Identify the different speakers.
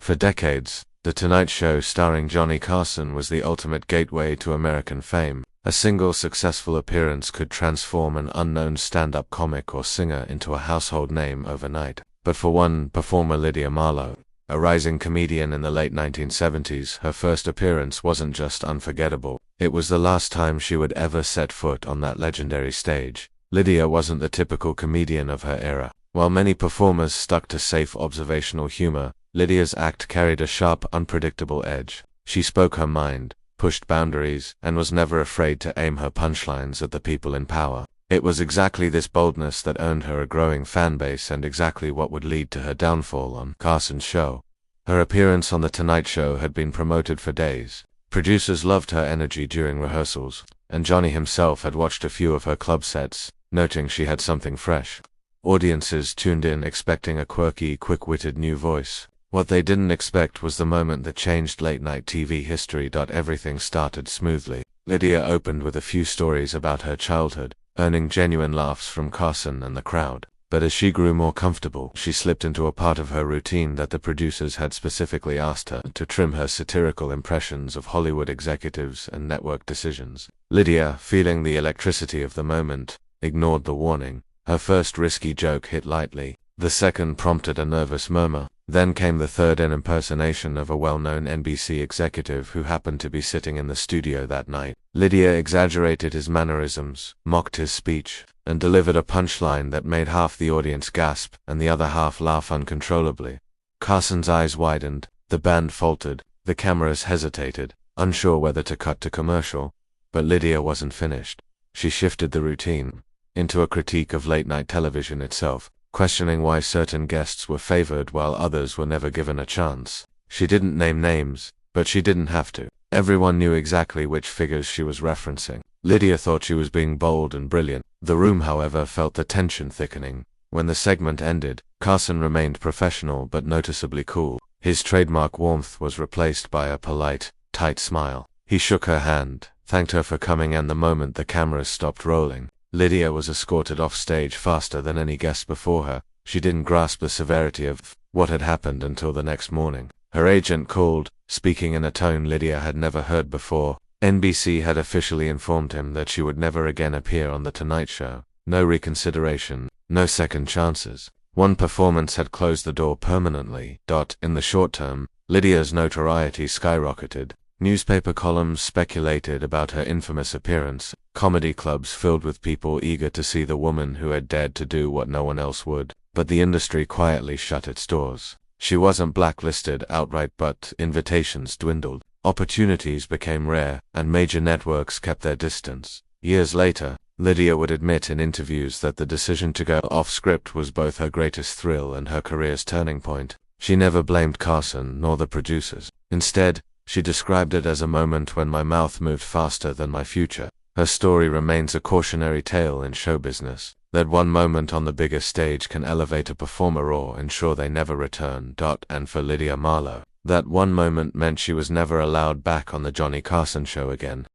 Speaker 1: For decades, The Tonight Show starring Johnny Carson was the ultimate gateway to American fame. A single successful appearance could transform an unknown stand-up comic or singer into a household name overnight. But for one performer, Lydia Marlowe, a rising comedian in the late 1970s, her first appearance wasn't just unforgettable. It was the last time she would ever set foot on that legendary stage. Lydia wasn't the typical comedian of her era. While many performers stuck to safe observational humor, Lydia's act carried a sharp, unpredictable edge. She spoke her mind, pushed boundaries, and was never afraid to aim her punchlines at the people in power. It was exactly this boldness that earned her a growing fan base and exactly what would lead to her downfall on Carson's show. Her appearance on The Tonight Show had been promoted for days. Producers loved her energy during rehearsals, and Johnny himself had watched a few of her club sets, noting she had something fresh. Audiences tuned in expecting a quirky, quick-witted new voice. What they didn't expect was the moment that changed late-night TV history. Everything started smoothly. Lydia opened with a few stories about her childhood, earning genuine laughs from Carson and the crowd. But as she grew more comfortable, she slipped into a part of her routine that the producers had specifically asked her to trim her satirical impressions of Hollywood executives and network decisions. Lydia, feeling the electricity of the moment, ignored the warning. Her first risky joke hit lightly. The second prompted a nervous murmur. Then came the third, an impersonation of a well-known NBC executive who happened to be sitting in the studio that night. Lydia exaggerated his mannerisms, mocked his speech, and delivered a punchline that made half the audience gasp and the other half laugh uncontrollably. Carson's eyes widened, the band faltered, the cameras hesitated, unsure whether to cut to commercial. But Lydia wasn't finished. She shifted the routine into a critique of late-night television itself, questioning why certain guests were favored while others were never given a chance. She didn't name names, but she didn't have to. Everyone knew exactly which figures she was referencing. Lydia thought she was being bold and brilliant. The room, however, felt the tension thickening. When the segment ended, Carson remained professional but noticeably cool. His trademark warmth was replaced by a polite, tight smile. He shook her hand, thanked her for coming, and the moment the cameras stopped rolling, Lydia was escorted off stage faster than any guest before her. She didn't grasp the severity of what had happened until the next morning. Her agent called, speaking in a tone Lydia had never heard before. NBC had officially informed him that she would never again appear on The Tonight Show. No reconsideration, no second chances. One performance had closed the door permanently. In the short term, Lydia's notoriety skyrocketed. Newspaper columns speculated about her infamous appearance. Comedy clubs filled with people eager to see the woman who had dared to do what no one else would. But the industry quietly shut its doors. She wasn't blacklisted outright, but invitations dwindled. Opportunities became rare, and major networks kept their distance. Years later, Lydia would admit in interviews that the decision to go off-script was both her greatest thrill and her career's turning point. She never blamed Carson nor the producers. Instead, she described it as a moment when my mouth moved faster than my future. Her story remains a cautionary tale in show business, that one moment on the biggest stage can elevate a performer or ensure they never return. And for Lydia Marlowe, that one moment meant she was never allowed back on the Johnny Carson show again.